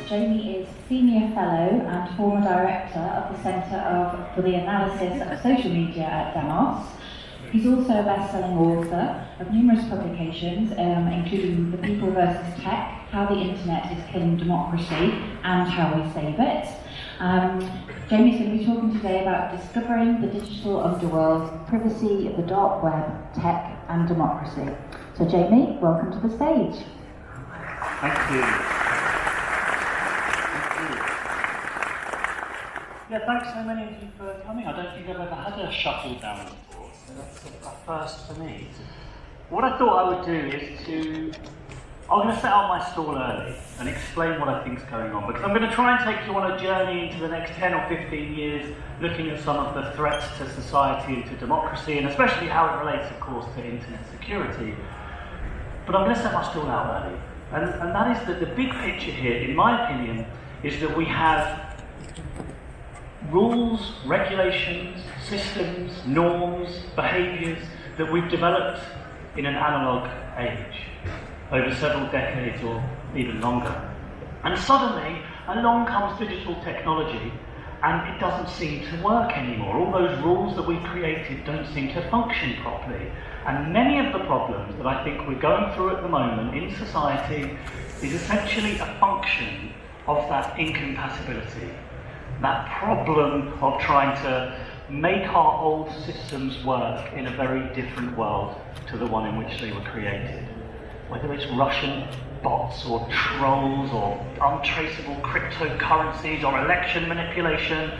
Jamie is Senior Fellow and former Director of the Centre for the Analysis of Social Media at Demos. He's also a best-selling author of numerous publications, including The People vs. Tech, How the Internet is Killing Democracy and How We Save It. Jamie's going to be talking today about discovering the digital underworld, privacy, the dark web, tech and democracy. So Jamie, welcome to the stage. Thank you. Yeah, thanks so many of you for coming. I don't think I've ever had a shuffle down before, so that's a first for me. What I thought I would do is I'm going to set out my stall early and explain what I think is going on, because I'm going to try and take you on a journey into the next 10 or 15 years, looking at some of the threats to society and to democracy, and especially how it relates, of course, to internet security. But I'm going to set my stall out early. And that is that the big picture here, in my opinion, is that we have rules, regulations, systems, norms, behaviours that we've developed in an analogue age over several decades or even longer. And suddenly, along comes digital technology and it doesn't seem to work anymore. All those rules that we created don't seem to function properly. And many of the problems that I think we're going through at the moment in society is essentially a function of that incompatibility. That problem of trying to make our old systems work in a very different world to the one in which they were created. Whether it's Russian bots or trolls or untraceable cryptocurrencies or election manipulation,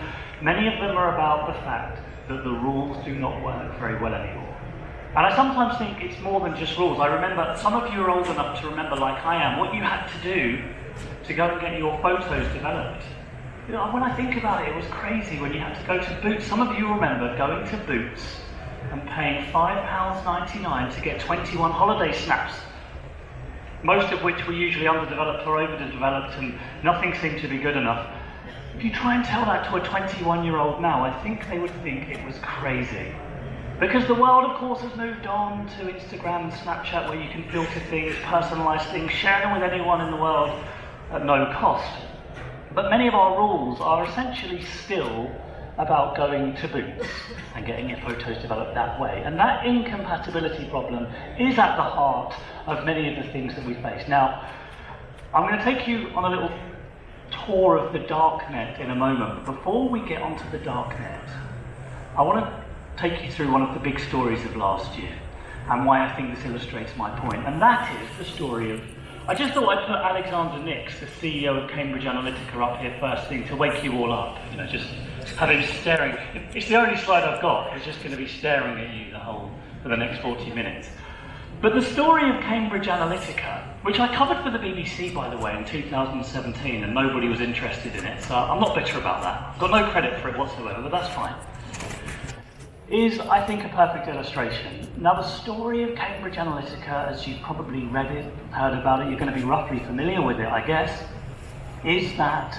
many of them are about the fact that the rules do not work very well anymore. And I sometimes think it's more than just rules. I remember, some of you are old enough to remember, like I am, what you had to do to go and get your photos developed. You know, when I think about it, it was crazy when you had to go to Boots. Some of you remember going to Boots and paying £5.99 to get 21 holiday snaps, most of which were usually underdeveloped or overdeveloped, and nothing seemed to be good enough. If you try and tell that to a 21-year-old now, I think they would think it was crazy. Because the world, of course, has moved on to Instagram and Snapchat, where you can filter things, personalise things, share them with anyone in the world at no cost. But many of our rules are essentially still about going to Boots and getting your photos developed that way. And that incompatibility problem is at the heart of many of the things that we face. Now, I'm going to take you on a little tour of the Darknet in a moment. But before we get onto the Darknet, I want to take you through one of the big stories of last year and why I think this illustrates my point. And that is the story of, I just thought I'd put Alexander Nix, the CEO of Cambridge Analytica, up here first thing to wake you all up. You know, just have him staring. It's the only slide I've got. He's just going to be staring at you for the next 40 minutes. But the story of Cambridge Analytica, which I covered for the BBC, by the way, in 2017, and nobody was interested in it, so I'm not bitter about that. I've got no credit for it whatsoever, but that's fine, is, I think, a perfect illustration. Now, the story of Cambridge Analytica, as you've probably read it, heard about it, you're going to be roughly familiar with it, I guess, is that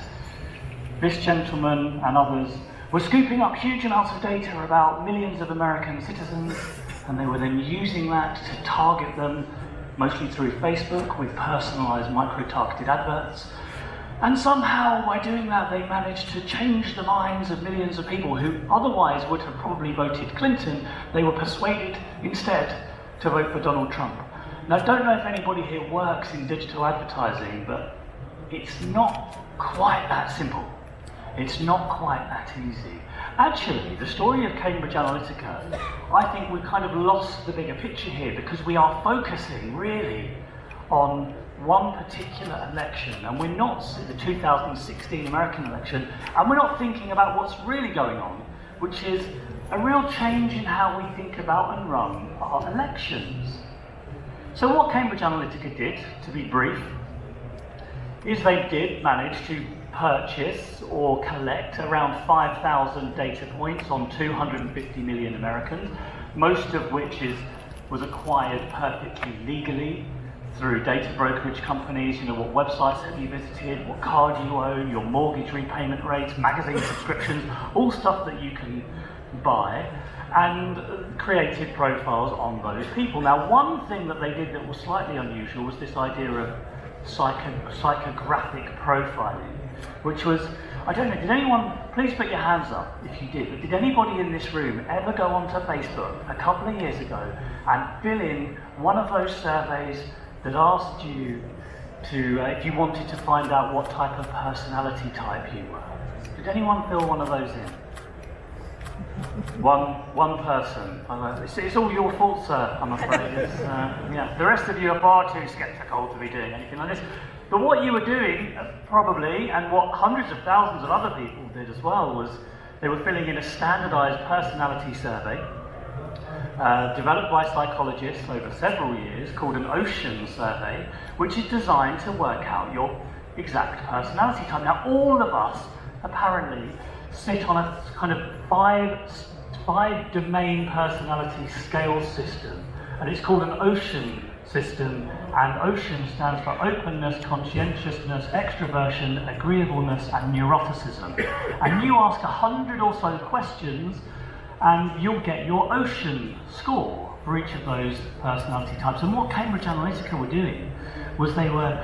this gentleman and others were scooping up huge amounts of data about millions of American citizens, and they were then using that to target them, mostly through Facebook, with personalised micro-targeted adverts. And somehow, by doing that, they managed to change the minds of millions of people who otherwise would have probably voted Clinton. They were persuaded instead to vote for Donald Trump. Now, I don't know if anybody here works in digital advertising, but it's not quite that simple. It's not quite that easy. Actually, the story of Cambridge Analytica, I think we've kind of lost the bigger picture here, because we are focusing really on one particular election, and we're not, the 2016 American election, and we're not thinking about what's really going on, which is a real change in how we think about and run our elections. So what Cambridge Analytica did, to be brief, is they did manage to purchase or collect around 5,000 data points on 250 million Americans, most of which was acquired perfectly legally through data brokerage companies. You know, what websites have you visited, what card you own, your mortgage repayment rates, magazine subscriptions, all stuff that you can buy, and created profiles on those people. Now, one thing that they did that was slightly unusual was this idea of psychographic profiling, which was, I don't know, did anyone, please put your hands up if you did, but did anybody in this room ever go onto Facebook a couple of years ago and fill in one of those surveys that asked you to, if you wanted to find out what type of personality type you were? Did anyone fill one of those in? One person. It's all your fault, sir, I'm afraid. Yeah. The rest of you are far too sceptical to be doing anything like this. But what you were doing, probably, and what hundreds of thousands of other people did as well, was they were filling in a standardised personality survey developed by psychologists over several years called an Ocean survey, which is designed to work out your exact personality type. Now, all of us apparently sit on a kind of five domain personality scale system, and it's called an Ocean system, and Ocean stands for openness, conscientiousness, extroversion, agreeableness, and neuroticism. And you ask 100 or so questions and you'll get your Ocean score for each of those personality types. And what Cambridge Analytica were doing was they were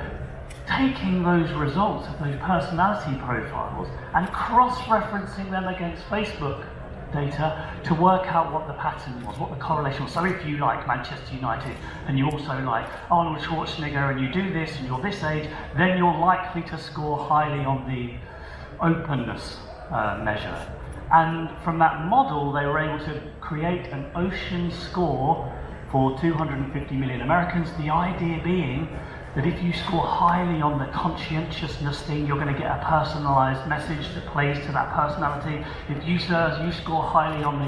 taking those results of those personality profiles and cross-referencing them against Facebook data to work out what the pattern was, what the correlation was. So if you like Manchester United and you also like Arnold Schwarzenegger and you do this and you're this age, then you're likely to score highly on the openness measure. And from that model, they were able to create an Ocean score for 250 million Americans. The idea being that if you score highly on the conscientiousness thing, you're going to get a personalised message that plays to that personality. If you score highly on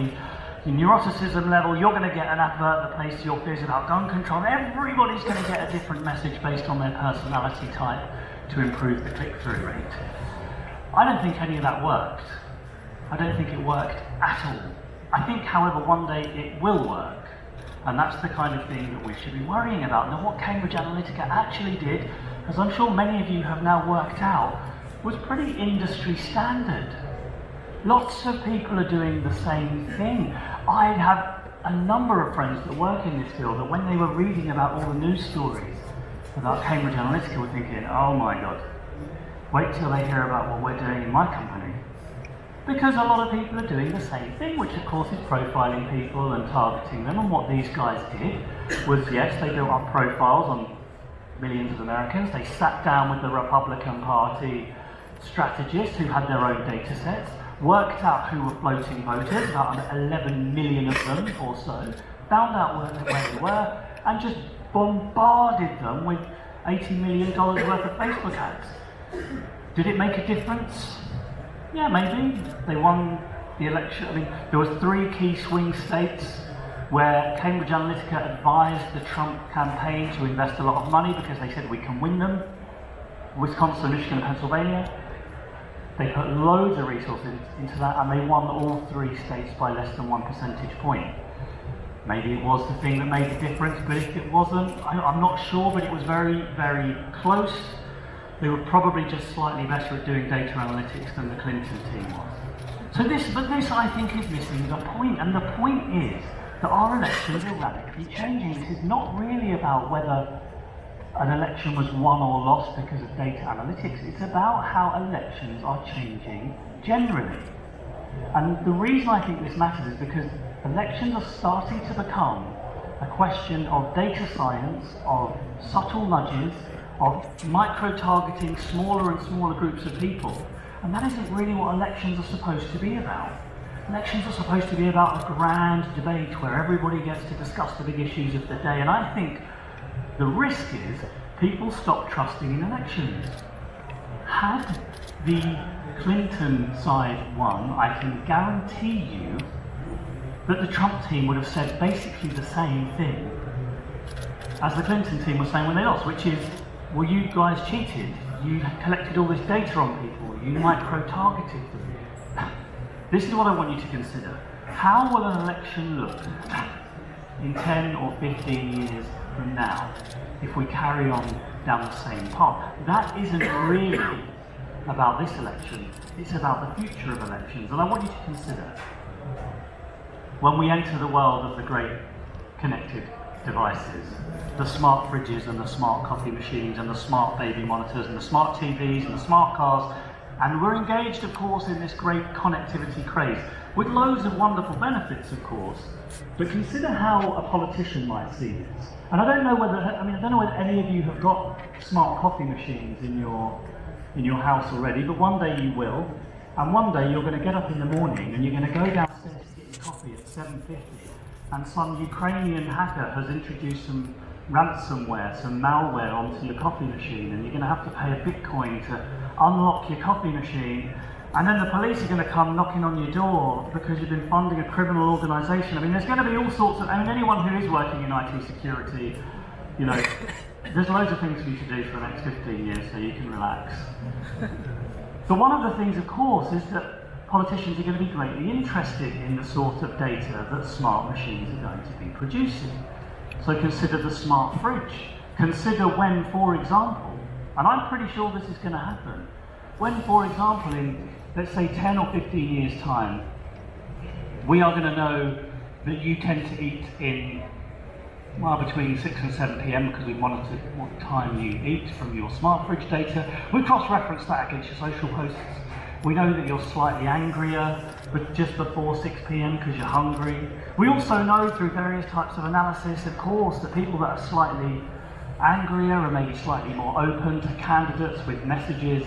the neuroticism level, you're going to get an advert that plays to your fears about gun control. Everybody's going to get a different message based on their personality type to improve the click-through rate. I don't think any of that worked. I don't think it worked at all. I think, however, one day it will work. And that's the kind of thing that we should be worrying about. Now, what Cambridge Analytica actually did, as I'm sure many of you have now worked out, was pretty industry standard. Lots of people are doing the same thing. I have a number of friends that work in this field that when they were reading about all the news stories about Cambridge Analytica were thinking, oh my God, wait till they hear about what we're doing in my company. Because a lot of people are doing the same thing, which of course is profiling people and targeting them. And what these guys did was, yes, they built up profiles on millions of Americans. They sat down with the Republican Party strategists who had their own data sets, worked out who were floating voters, about 11 million of them or so, found out where they were, and just bombarded them with $80 million worth of Facebook ads. Did it make a difference? Yeah, maybe. They won the election. I mean, there were 3 key swing states where Cambridge Analytica advised the Trump campaign to invest a lot of money because they said we can win them. Wisconsin, Michigan, and Pennsylvania. They put loads of resources into that and they won all 3 states by less than 1 percentage point. Maybe it was the thing that made the difference, but if it wasn't, I'm not sure, but it was very, very close. They were probably just slightly better at doing data analytics than the Clinton team was. So this I think is missing the point, and the point is that our elections are radically changing. This is not really about whether an election was won or lost because of data analytics. It's about how elections are changing generally. And the reason I think this matters is because elections are starting to become a question of data science, of subtle nudges, of micro-targeting smaller and smaller groups of people. And that isn't really what elections are supposed to be about. Elections are supposed to be about a grand debate where everybody gets to discuss the big issues of the day. And I think the risk is people stop trusting in elections. Had the Clinton side won, I can guarantee you that the Trump team would have said basically the same thing as the Clinton team was saying when they lost, which is, well, you guys cheated. You collected all this data on people. You micro-targeted them. This is what I want you to consider. How will an election look in 10 or 15 years from now if we carry on down the same path? That isn't really about this election. It's about the future of elections. And I want you to consider, when we enter the world of the great connected devices. The smart fridges and the smart coffee machines and the smart baby monitors and the smart TVs and the smart cars. And we're engaged, of course, in this great connectivity craze, with loads of wonderful benefits, of course. But consider how a politician might see this. And I don't know whether any of you have got smart coffee machines in your house already, but one day you will. And one day you're going to get up in the morning and you're going to go downstairs to get your coffee at 7:50, and some Ukrainian hacker has introduced some ransomware, some malware onto your coffee machine, and you're going to have to pay a Bitcoin to unlock your coffee machine, and then the police are going to come knocking on your door because you've been funding a criminal organisation. I mean, there's going to be all sorts of, anyone who is working in IT security, there's loads of things for you to do for the next 15 years so you can relax. But one of the things, of course, is that politicians are going to be greatly interested in the sort of data that smart machines are going to be producing. So consider the smart fridge. Consider when, for example, and I'm pretty sure this is going to happen, when, for example, in, let's say, 10 or 15 years' time, we are going to know that you tend to eat in, between 6 and 7 p.m. because we monitored what time you eat from your smart fridge data. We cross-reference that against your social posts. We know that you're slightly angrier, but just before 6 p.m. because you're hungry. We also know through various types of analysis, of course, that people that are slightly angrier are maybe slightly more open to candidates with messages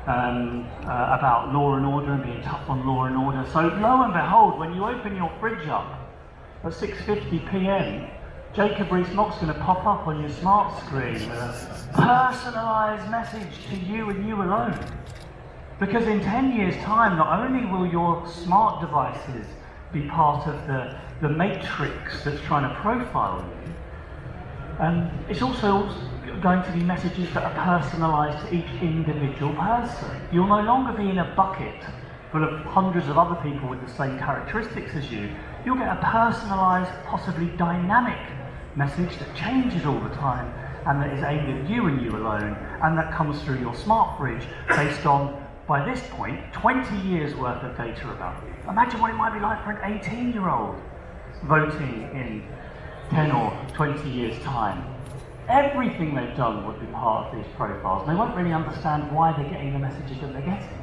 about law and order and being tough on law and order. So lo and behold, when you open your fridge up at 6:50 p.m, Jacob Rees-Mogg's going to pop up on your smart screen with a personalised message to you and you alone. Because in 10 years' time, not only will your smart devices be part of the matrix that's trying to profile you, it's also going to be messages that are personalised to each individual person. You'll no longer be in a bucket full of hundreds of other people with the same characteristics as you. You'll get a personalised, possibly dynamic message that changes all the time and that is aimed at you and you alone, and that comes through your smart fridge based on, by this point, 20 years worth of data about you. Imagine what it might be like for an 18-year-old voting in 10 or 20 years' time. Everything they've done would be part of these profiles. They won't really understand why they're getting the messages that they're getting.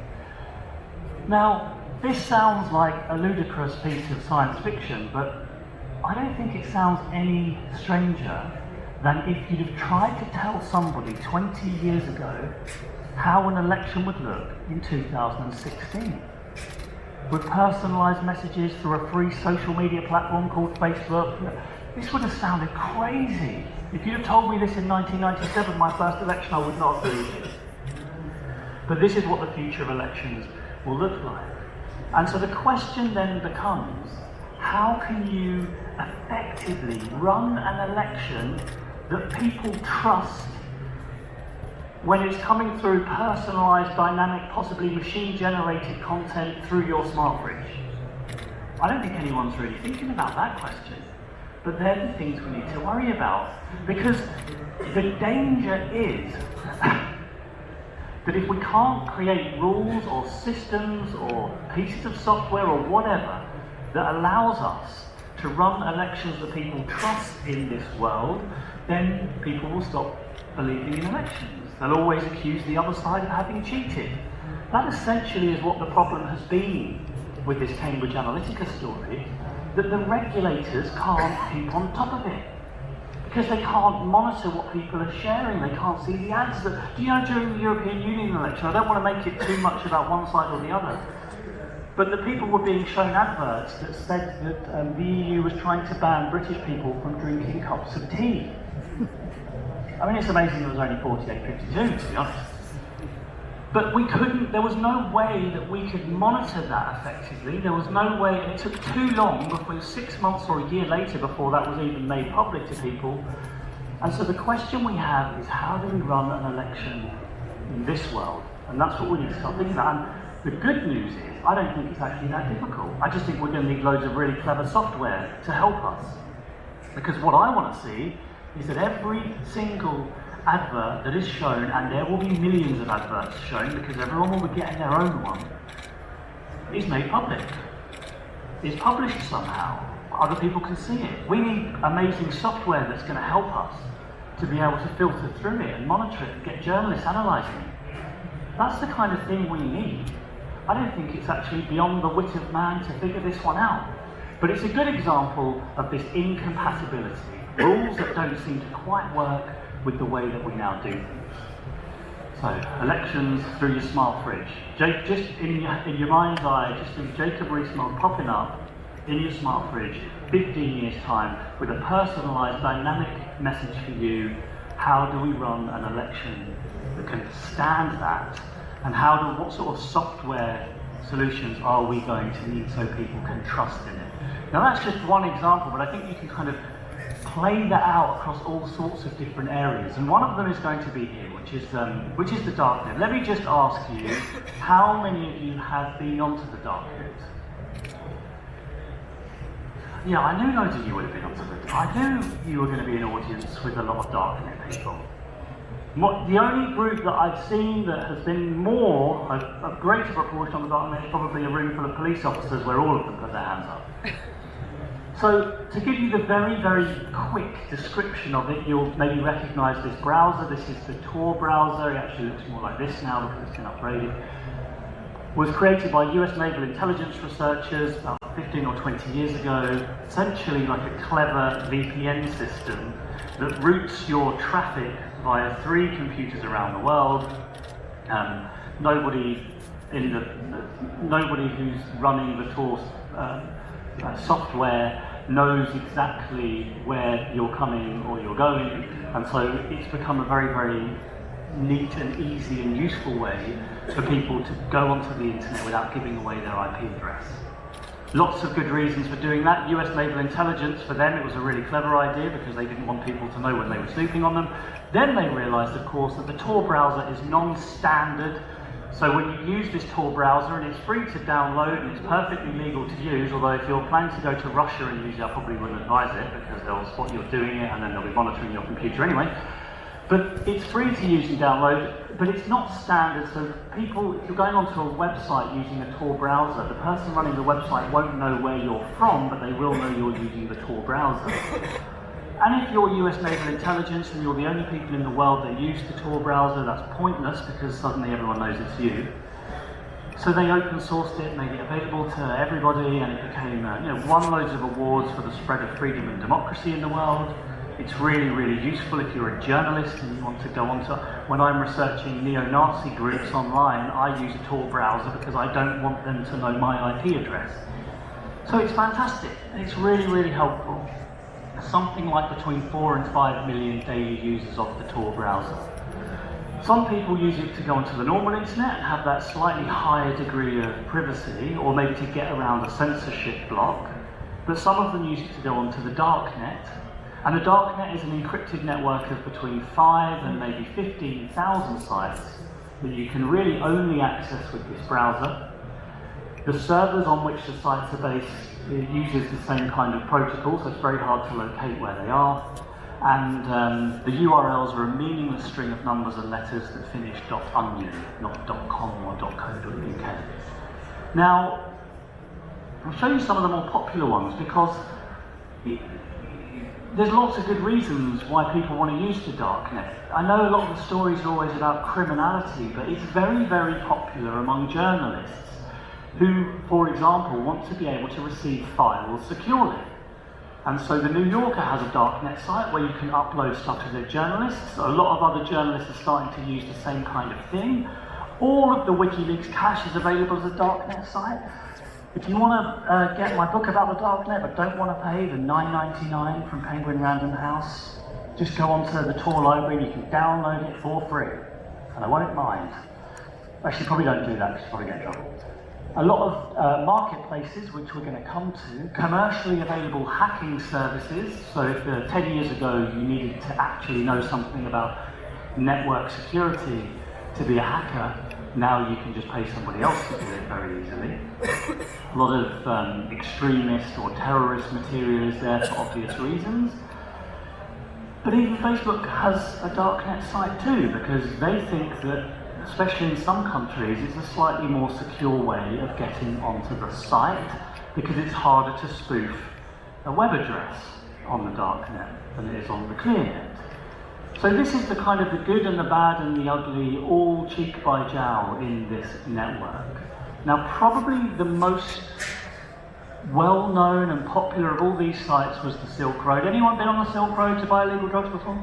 Now, this sounds like a ludicrous piece of science fiction, but I don't think it sounds any stranger than if you'd have tried to tell somebody 20 years ago how an election would look in 2016. With personalised messages through a free social media platform called Facebook. This would have sounded crazy. If you'd have told me this in 1997, my first election, I would not have believed it. But this is what the future of elections will look like. And so the question then becomes, how can you effectively run an election that people trust when it's coming through personalised, dynamic, possibly machine-generated content through your smart fridge? I don't think anyone's really thinking about that question. But they're the things we need to worry about. Because the danger is that if we can't create rules or systems or pieces of software or whatever that allows us to run elections that people trust in this world, then people will stop believing in elections. They'll always accuse the other side of having cheated. That essentially is what the problem has been with this Cambridge Analytica story, that the regulators can't keep on top of it. Because they can't monitor what people are sharing, they can't see the answers. Do you know, during the European Union election, I don't want to make it too much about one side or the other, but the people were being shown adverts that said that the EU was trying to ban British people from drinking cups of tea. I mean, it's amazing there was only 48-52, to be honest. But we couldn't, there was no way that we could monitor that effectively. There was no way, and it took too long, before 6 months or a year later before that was even made public to people. And so the question we have is, how do we run an election in this world? And that's what we need to start thinking about. And the good news is, I don't think it's actually that difficult. I just think we're going to need loads of really clever software to help us. Because what I want to see is that every single advert that is shown, and there will be millions of adverts shown because everyone will be getting their own one, is made public, is published somehow. other people can see it. We need amazing software that's going to help us to be able to filter through it and monitor it and get journalists analysing it. That's the kind of thing we need. I don't think it's actually beyond the wit of man to figure this one out. But it's a good example of this incompatibility, rules that don't seem to quite work with the way that we now do things. So, elections through your smart fridge. Just in your mind's eye, just think Jacob Rees-Mogg popping up in your smart fridge, 15 years' time, with a personalised, dynamic message for you. How do we run an election that can stand that? And what sort of software solutions are we going to need so people can trust in it? Now that's just one example, but I think you can kind of play that out across all sorts of different areas. And one of them is going to be here, which is the Darknet. Let me just ask you, how many of you have been onto the Darknet? Yeah, I knew loads of you would have been onto the I knew you were going to be an audience with a lot of Darknet people. The only group that I've seen that has been a greater proportion on the Darknet is probably a room full of police officers where all of them put their hands up. So, to give you the very, very quick description of it, you'll maybe recognise this browser. This is the Tor browser. It actually looks more like this now because it's been upgraded. Was created by US naval intelligence researchers about 15 or 20 years ago, essentially like a clever VPN system that routes your traffic via 3 computers around the world. Nobody who's running the Tor software knows exactly where you're coming or you're going, and so it's become a very, very neat and easy and useful way for people to go onto the internet without giving away their IP address. Lots of good reasons for doing that. US naval intelligence, for them it was a really clever idea because they didn't want people to know when they were snooping on them. Then they realised, of course, that the Tor browser is non-standard. So when you use this Tor browser, and it's free to download and it's perfectly legal to use, although if you're planning to go to Russia and use it, I probably wouldn't advise it because they'll spot you're doing it and then they'll be monitoring your computer anyway. But it's free to use and download, but it's not standard, so people, if you're going onto a website using a Tor browser, the person running the website won't know where you're from, but they will know you're using the Tor browser. And if you're US naval intelligence and you're the only people in the world that use the Tor browser, that's pointless because suddenly everyone knows it's you. So they open sourced it, made it available to everybody, and it became, won loads of awards for the spread of freedom and democracy in the world. It's really, really useful if you're a journalist and you want to go on to... When I'm researching neo-Nazi groups online, I use a Tor browser because I don't want them to know my IP address. So it's fantastic, and it's really, really helpful. Something like between 4 and 5 million daily users of the Tor browser. Some people use it to go onto the normal internet and have that slightly higher degree of privacy, or maybe to get around a censorship block. But some of them use it to go onto the Darknet. And the Darknet is an encrypted network of between 5 and maybe 15,000 sites that you can really only access with this browser. The servers on which the sites are based uses the same kind of protocol, so it's very hard to locate where they are. And the URLs are a meaningless string of numbers and letters that finish .onion, not .com or .co.uk. Now, I'll show you some of the more popular ones because there's lots of good reasons why people want to use the Darknet. I know a lot of the stories are always about criminality, but it's very, very popular among journalists who, for example, want to be able to receive files securely. And so the New Yorker has a Darknet site where you can upload stuff to their journalists. A lot of other journalists are starting to use the same kind of thing. All of the WikiLeaks cache is available as a Darknet site. If you want to get my book about the Darknet but don't want to pay the $9.99 from Penguin Random House, just go onto the Tor library and you can download it for free. And I won't mind. Actually, probably don't do that because you'll probably get in trouble. A lot of marketplaces, which we're going to come to, commercially available hacking services. So if 10 years ago you needed to actually know something about network security to be a hacker, now you can just pay somebody else to do it very easily. A lot of extremist or terrorist material is there for obvious reasons. But even Facebook has a Darknet site too, because they think that, especially in some countries, it's a slightly more secure way of getting onto the site because it's harder to spoof a web address on the darknet than it is on the clearnet. So this is the kind of the good and the bad and the ugly all cheek by jowl in this network. Now probably the most well-known and popular of all these sites was the Silk Road. Anyone been on the Silk Road to buy illegal drugs before?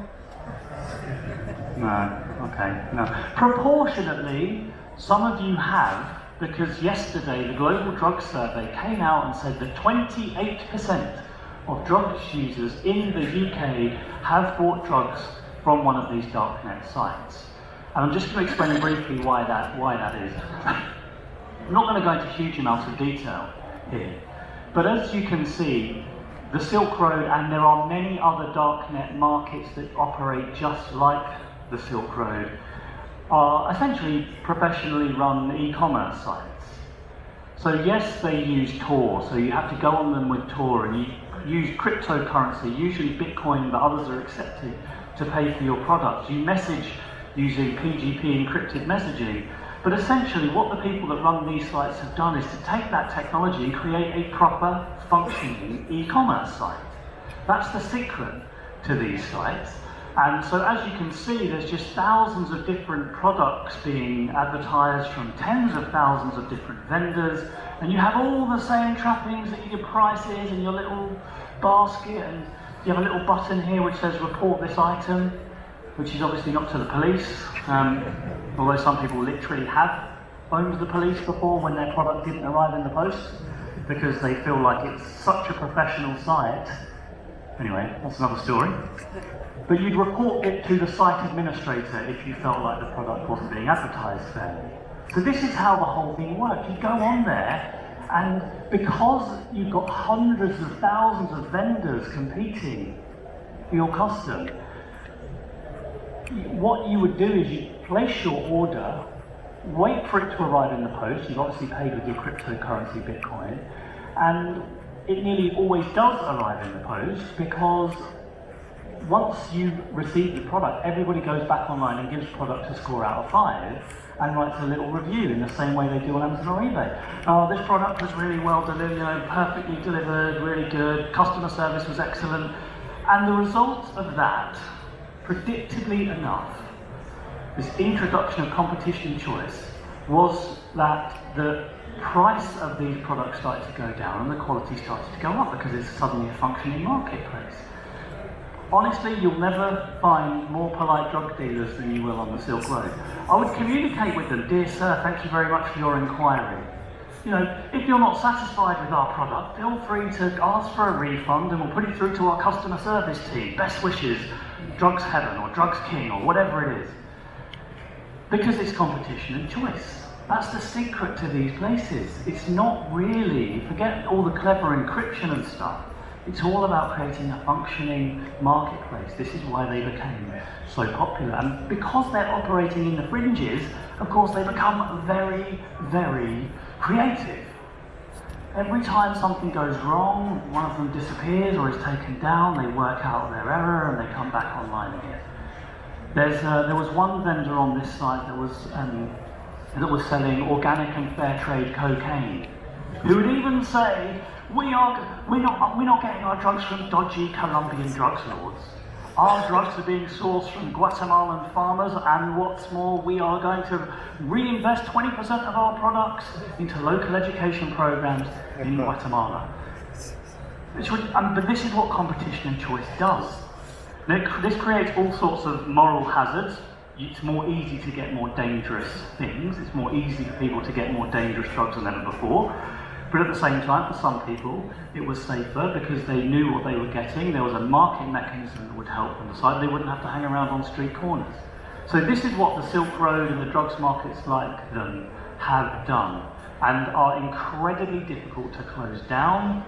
No, okay, no. Proportionately, some of you have, because yesterday the Global Drug Survey came out and said that 28% of drug users in the UK have bought drugs from one of these darknet sites. And I'm just going to explain briefly why that is. I'm not going to go into huge amounts of detail here, but as you can see, the Silk Road, and there are many other darknet markets that operate just like the Silk Road, are essentially professionally run e-commerce sites. So yes, they use Tor, so you have to go on them with Tor, and you use cryptocurrency, usually Bitcoin, but others are accepted, to pay for your products. You message using PGP encrypted messaging, but essentially what the people that run these sites have done is to take that technology and create a proper functioning e-commerce site. That's the secret to these sites. And so as you can see, there's just thousands of different products being advertised from tens of thousands of different vendors, and you have all the same trappings that your prices and your little basket, and you have a little button here which says report this item, which is obviously not to the police, although some people literally have phoned the police before when their product didn't arrive in the post, because they feel like it's such a professional site. Anyway, that's another story. But you'd report it to the site administrator if you felt like the product wasn't being advertised fairly. So this is how the whole thing works. You go on there, and because you've got hundreds of thousands of vendors competing for your custom, what you would do is you place your order, wait for it to arrive in the post. You've obviously paid with your cryptocurrency Bitcoin, and it nearly always does arrive in the post, because once you receive the product, everybody goes back online and gives product a score out of 5 and writes a little review in the same way they do on Amazon or eBay. Oh, this product was really well delivered, perfectly delivered, really good, customer service was excellent. And the result of that, predictably enough, this introduction of competition choice, was that the price of these products started to go down and the quality started to go up, because it's suddenly a functioning marketplace. Honestly, you'll never find more polite drug dealers than you will on the Silk Road. I would communicate with them, dear sir, thank you very much for your inquiry. You know, if you're not satisfied with our product, feel free to ask for a refund and we'll put it through to our customer service team. Best wishes, Drugs Heaven or Drugs King or whatever it is. Because it's competition and choice. That's the secret to these places. It's not really, forget all the clever encryption and stuff. It's all about creating a functioning marketplace. This is why they became so popular. And because they're operating in the fringes, of course, they become very, very creative. Every time something goes wrong, one of them disappears or is taken down, they work out their error and they come back online again. There was one vendor on this site that was selling organic and fair trade cocaine, who would even say, we're not getting our drugs from dodgy Colombian drugs lords. Our drugs are being sourced from Guatemalan farmers, and what's more, we are going to reinvest 20% of our products into local education programs in Guatemala. But this is what competition and choice does. This creates all sorts of moral hazards. It's more easy to get more dangerous things. It's more easy for people to get more dangerous drugs than ever before. But at the same time, for some people, it was safer because they knew what they were getting. There was a market mechanism that would help them decide. They wouldn't have to hang around on street corners. So this is what the Silk Road and the drugs markets like them have done, and are incredibly difficult to close down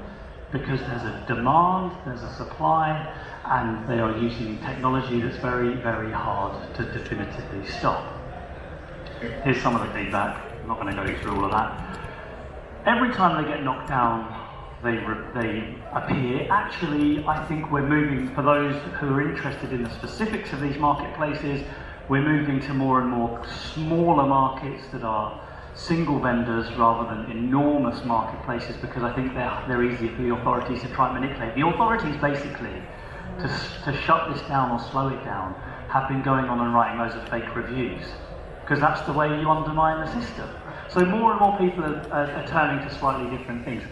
because there's a demand, there's a supply, and they are using technology that's very, very hard to definitively stop. Here's some of the feedback. I'm not going to go through all of that. Every time they get knocked down, they appear. Actually, I think we're moving, for those who are interested in the specifics of these marketplaces, we're moving to more and more smaller markets that are single vendors rather than enormous marketplaces, because I think they're easier for the authorities to try and manipulate. The authorities basically, to shut this down or slow it down, have been going on and writing loads of fake reviews, because that's the way you undermine the system. So more and more people are turning to slightly different things.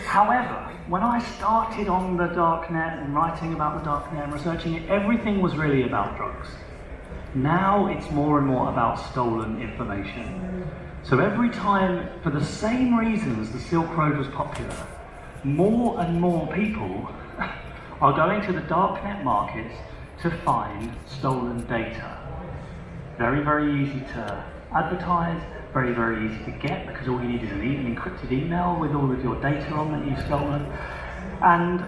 However, when I started on the Darknet and writing about the Darknet and researching it, everything was really about drugs. Now it's more and more about stolen information. So every time, for the same reasons the Silk Road was popular, more and more people are going to the Darknet markets to find stolen data. Very, very easy to advertise, very, very easy to get, because all you need is an encrypted email with all of your data on that you've stolen. And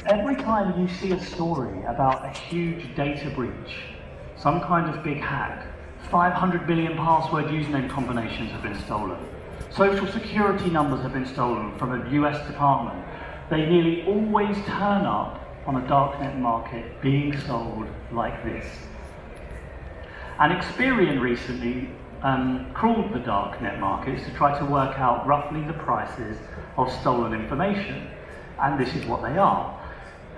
every time you see a story about a huge data breach, some kind of big hack, 500 billion password username combinations have been stolen, social security numbers have been stolen from a US department, they nearly always turn up on a Darknet market being sold like this. And Experian recently crawled the Darknet markets to try to work out roughly the prices of stolen information. And this is what they are.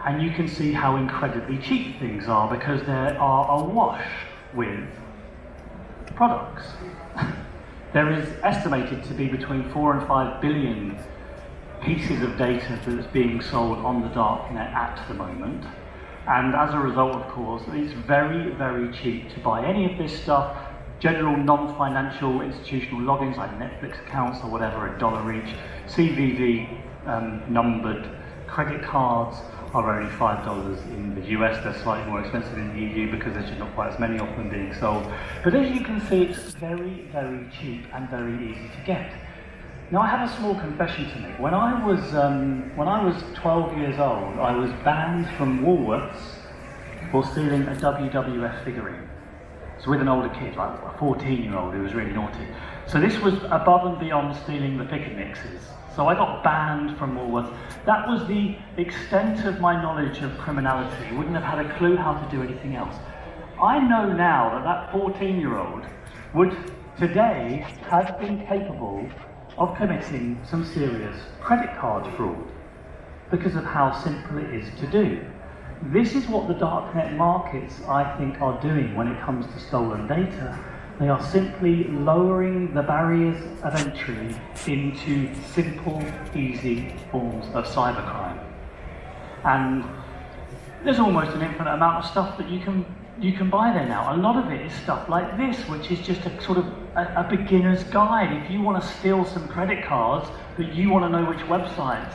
And you can see how incredibly cheap things are, because they are awash with products. There is estimated to be between 4 and 5 billion pieces of data that's being sold on the Darknet at the moment. And as a result, of course, it's very, very cheap to buy any of this stuff. General non-financial institutional logins like Netflix accounts or whatever, $1 each. CVV numbered credit cards are only $5 in the US. They're slightly more expensive in the EU because there's just not quite as many of them being sold. But as you can see, it's very, very cheap and very easy to get. Now, I have a small confession to make. When I was 12 years old, I was banned from Woolworths for stealing a WWF figurine. So with an older kid, like a 14-year-old who was really naughty. So this was above and beyond stealing the pick and mixes. So I got banned from Woolworths. That was the extent of my knowledge of criminality. I wouldn't have had a clue how to do anything else. I know now that that 14-year-old would today have been capable of committing some serious credit card fraud because of how simple it is to do. This is what the Darknet markets, I think, are doing when it comes to stolen data. They are simply lowering the barriers of entry into simple, easy forms of cybercrime. And there's almost an infinite amount of stuff that you can buy there now. A lot of it is stuff like this, which is just a sort of a beginner's guide. If you want to steal some credit cards, but you want to know which websites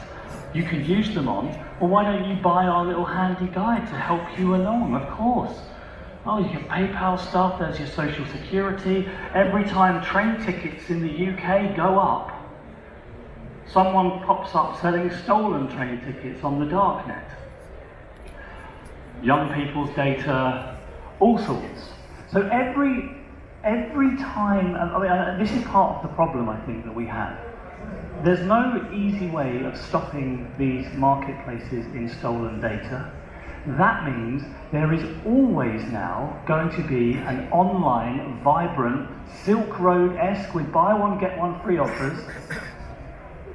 you can use them on, well, why don't you buy our little handy guide to help you along, of course. Oh, you get PayPal stuff, there's your social security. Every time train tickets in the UK go up, someone pops up selling stolen train tickets on the Darknet. Young people's data, all sorts. So every time, this is part of the problem I think that we have. There's no easy way of stopping these marketplaces in stolen data. That means there is always now going to be an online, vibrant, Silk Road-esque with buy one, get one free offers,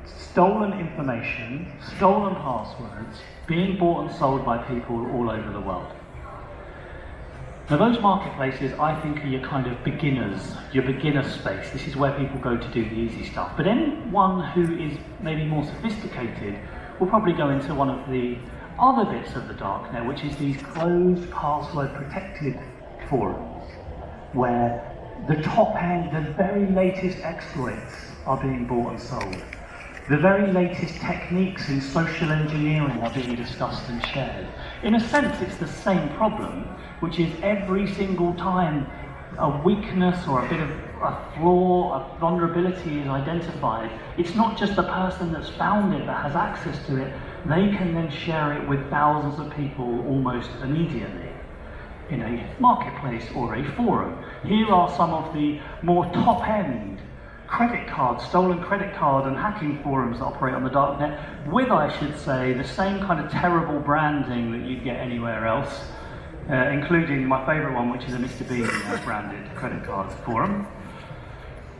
stolen information, stolen passwords, being bought and sold by people all over the world. Now those marketplaces, I think, are your kind of beginners, your beginner space. This is where people go to do the easy stuff. But anyone who is maybe more sophisticated will probably go into one of the other bits of the Darknet, which is these closed, password-protected forums, where the top end, the very latest exploits are being bought and sold. The very latest techniques in social engineering are being discussed and shared. In a sense, it's the same problem, which is every single time a weakness or a bit of a flaw, a vulnerability is identified, it's not just the person that's found it that has access to it, they can then share it with thousands of people almost immediately in a marketplace or a forum. Here are some of the more top-end credit card, stolen credit card and hacking forums that operate on the Darknet with, I should say, the same kind of terrible branding that you'd get anywhere else, including my favourite one, which is a Mr. Bean branded credit card forum.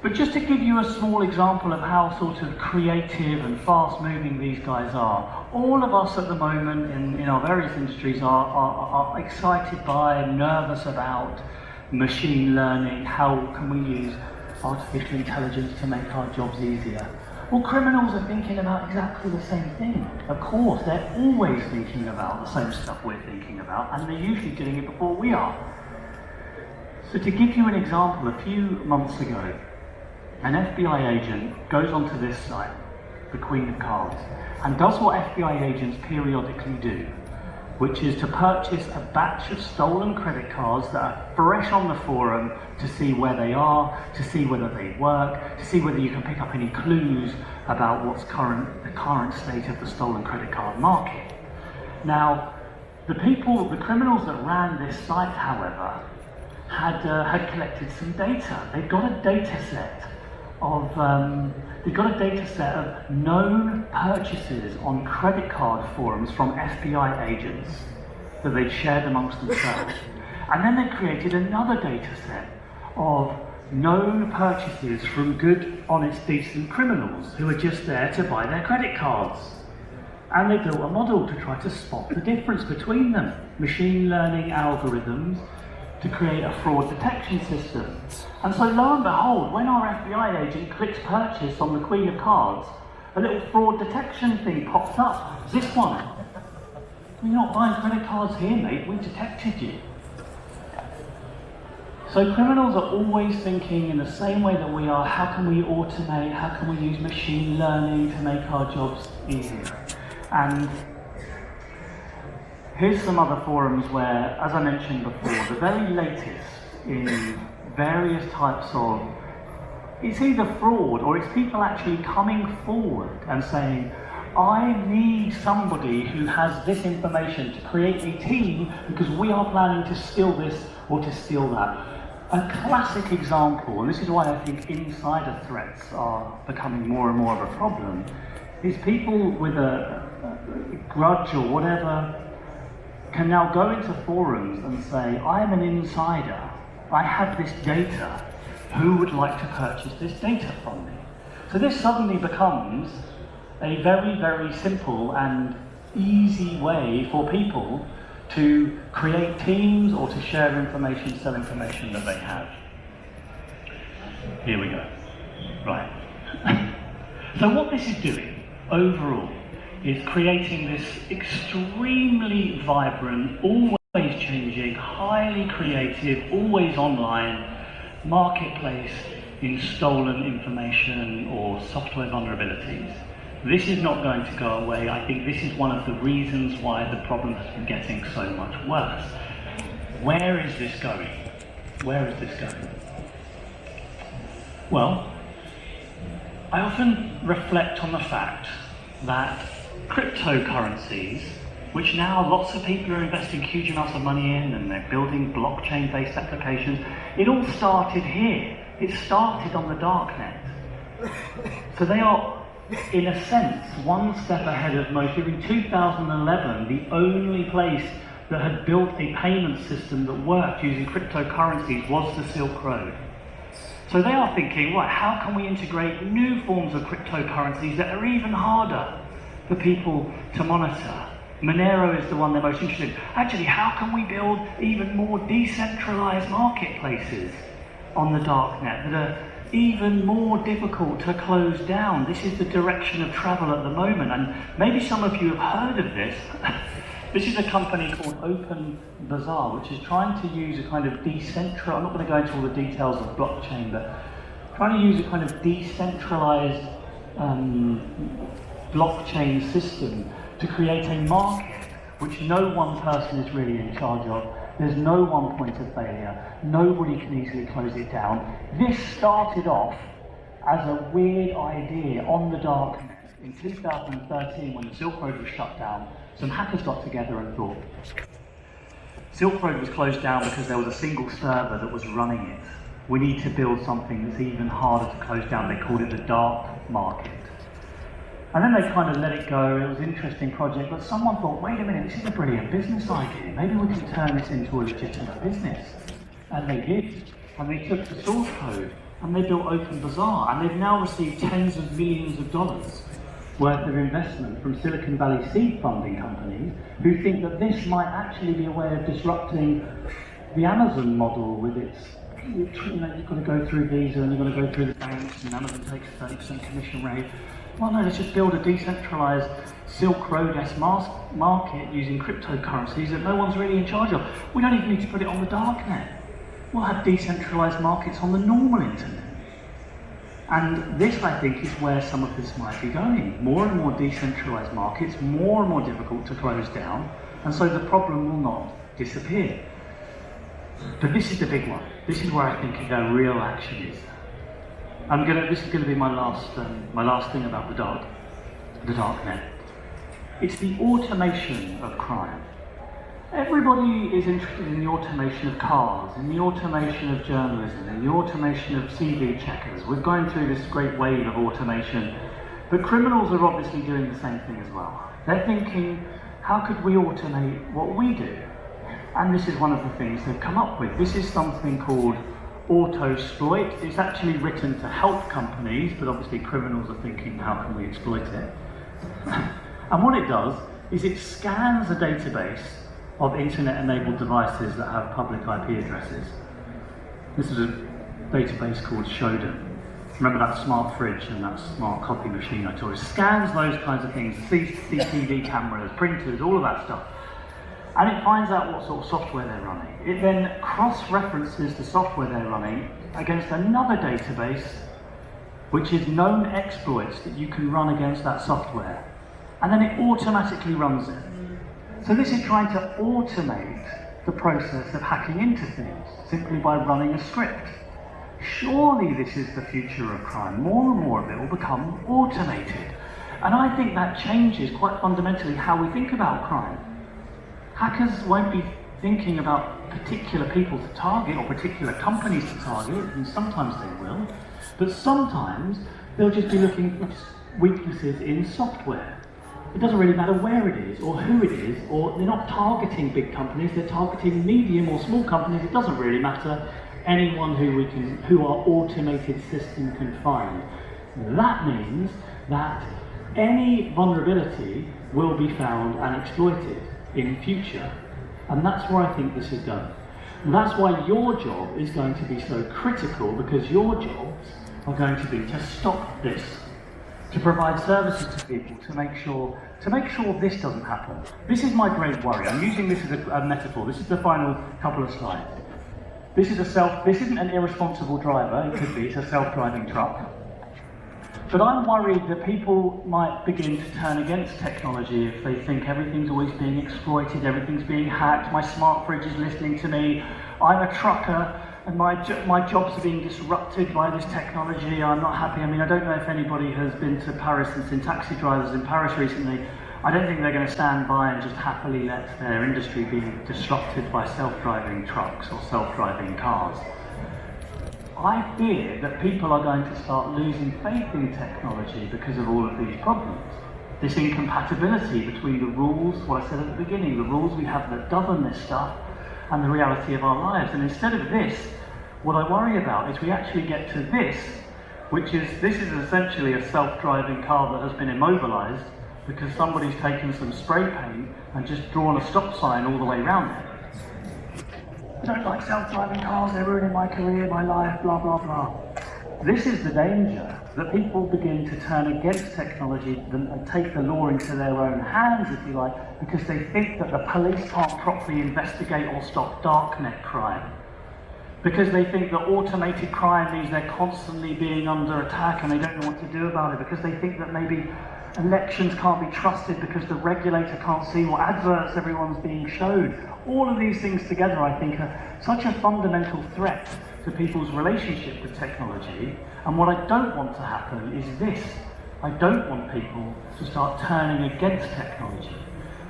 But just to give you a small example of how sort of creative and fast-moving these guys are, all of us at the moment in our various industries are excited by, nervous about machine learning. How can we use artificial intelligence to make our jobs easier? Well, criminals are thinking about exactly the same thing. Of course, they're always thinking about the same stuff we're thinking about, and they're usually doing it before we are. So to give you an example, a few months ago, an FBI agent goes onto this site, the Queen of Cards, and does what FBI agents periodically do, which is to purchase a batch of stolen credit cards that are fresh on the forum to see where they are, to see whether they work, to see whether you can pick up any clues about what's the current state of the stolen credit card market. Now, the criminals that ran this site, however, had collected some data. They'd got a data set of known purchases on credit card forums from FBI agents that they'd shared amongst themselves. And then they created another data set of known purchases from good, honest, decent criminals who are just there to buy their credit cards. And they built a model to try to spot the difference between them. Machine learning algorithms to create a fraud detection system. And so lo and behold, when our FBI agent clicks purchase on the Queen of Cards, a little fraud detection thing pops up. It's this one. You're not buying credit cards here, mate. We've detected you. So criminals are always thinking in the same way that we are, how can we automate, how can we use machine learning to make our jobs easier? And here's some other forums where, as I mentioned before, the very latest in various types of, it's either fraud or it's people actually coming forward and saying, I need somebody who has this information to create a team because we are planning to steal this or to steal that. A classic example, and this is why I think insider threats are becoming more and more of a problem, is people with a grudge or whatever can now go into forums and say, I am an insider, I have this data, who would like to purchase this data from me? So this suddenly becomes a very, very simple and easy way for people to create teams or to share information, sell information that they have. Here we go. Right. So what this is doing overall is creating this extremely vibrant, always changing, highly creative, always online marketplace in stolen information or software vulnerabilities. This is not going to go away. I think this is one of the reasons why the problem has been getting so much worse. Where is this going? Where is this going? Well, I often reflect on the fact that cryptocurrencies, which now lots of people are investing huge amounts of money in and they're building blockchain-based applications, it all started here. It started on the Darknet. So they are, in a sense, one step ahead of most. In 2011, the only place that had built a payment system that worked using cryptocurrencies was the Silk Road. So they are thinking, right, how can we integrate new forms of cryptocurrencies that are even harder for people to monitor? Monero is the one they're most interested in. Actually, how can we build even more decentralized marketplaces on the Darknet that are even more difficult to close down? This is the direction of travel at the moment, and maybe some of you have heard of this. This is a company called Open Bazaar, which is trying to use a kind of decentralized, I'm not going to go into all the details of blockchain, but trying to use a kind of decentralized blockchain system to create a market which no one person is really in charge of. There's no one point of failure. Nobody can easily close it down. This started off as a weird idea on the Darknet. In 2013, when the Silk Road was shut down, some hackers got together and thought, Silk Road was closed down because there was a single server that was running it. We need to build something that's even harder to close down. They called it the dark market. And then they kind of let it go. It was an interesting project, but someone thought, wait a minute, this is a brilliant business idea. Maybe we can turn this into a legitimate business. And they did. And they took the source code and they built Open Bazaar, and they've now received tens of millions of dollars worth of investment from Silicon Valley seed funding companies who think that this might actually be a way of disrupting the Amazon model with its, you've got to go through Visa and you've got to go through the banks and Amazon takes a 30% commission rate. Well, no, let's just build a decentralized Silk Road-esque market using cryptocurrencies that no one's really in charge of. We don't even need to put it on the Darknet. We'll have decentralized markets on the normal internet. And this, I think, is where some of this might be going. More and more decentralized markets, more and more difficult to close down, and so the problem will not disappear. But this is the big one. This is where I think the real action is. This is going to be my last thing about the Darknet. It's the automation of crime. Everybody is interested in the automation of cars, in the automation of journalism, in the automation of CV checkers. We're going through this great wave of automation, but criminals are obviously doing the same thing as well. They're thinking, how could we automate what we do? And this is one of the things they've come up with. This is something called Autosploit. It's actually written to help companies, but obviously criminals are thinking, how can we exploit it? And what it does is it scans a database of internet-enabled devices that have public IP addresses. This is a database called Shodan. Remember that smart fridge and that smart copy machine I told you? It scans those kinds of things, CCTV cameras, printers, all of that stuff. And it finds out what sort of software they're running. It then cross-references the software they're running against another database, which is known exploits that you can run against that software. And then it automatically runs it. So this is trying to automate the process of hacking into things, simply by running a script. Surely this is the future of crime. More and more of it will become automated. And I think that changes quite fundamentally how we think about crime. Hackers won't be thinking about particular people to target or particular companies to target, and sometimes they will, but sometimes they'll just be looking for weaknesses in software. It doesn't really matter where it is or who it is, or they're not targeting big companies, they're targeting medium or small companies. It doesn't really matter. Anyone who our automated system can find. That means that any vulnerability will be found and exploited in future. And that's where I think this is going. And that's why your job is going to be so critical, because your jobs are going to be to stop this, to provide services to people, to make sure this doesn't happen. This is my great worry. I'm using this as a metaphor. This is the final couple of slides. This isn't an irresponsible driver, it could be, it's a self-driving truck. But I'm worried that people might begin to turn against technology if they think everything's always being exploited, everything's being hacked, my smart fridge is listening to me, I'm a trucker, and my jobs are being disrupted by this technology, I'm not happy. I mean, I don't know if anybody has been to Paris and seen taxi drivers in Paris recently. I don't think they're going to stand by and just happily let their industry be disrupted by self-driving trucks or self-driving cars. I fear that people are going to start losing faith in technology because of all of these problems. This incompatibility between the rules, what I said at the beginning, the rules we have that govern this stuff, and the reality of our lives. And instead of this, what I worry about is we actually get to this, this is essentially a self-driving car that has been immobilized because somebody's taken some spray paint and just drawn a stop sign all the way around it. I don't like self-driving cars, they're ruining my career, my life, blah, blah, blah. This is the danger, that people begin to turn against technology and take the law into their own hands, if you like, because they think that the police can't properly investigate or stop Darknet crime. Because they think that automated crime means they're constantly being under attack and they don't know what to do about it, because they think that maybe elections can't be trusted because the regulator can't see what adverts everyone's being showed. All of these things together, I think, are such a fundamental threat to people's relationship with technology. And what I don't want to happen is this. I don't want people to start turning against technology.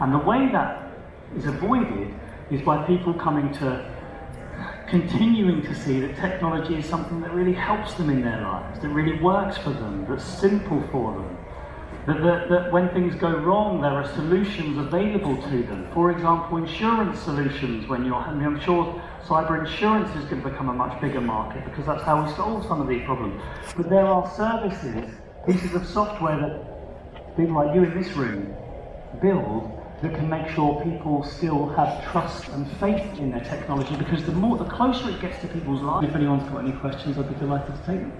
And the way that is avoided is by people continuing to see that technology is something that really helps them in their lives, that really works for them, that's simple for them. That when things go wrong, there are solutions available to them. For example, insurance solutions. I'm sure cyber insurance is going to become a much bigger market because that's how we solve some of these problems. But there are services, pieces of software that people like you in this room build that can make sure people still have trust and faith in their technology, because the closer it gets to people's lives. If anyone's got any questions, I'd be delighted to take them.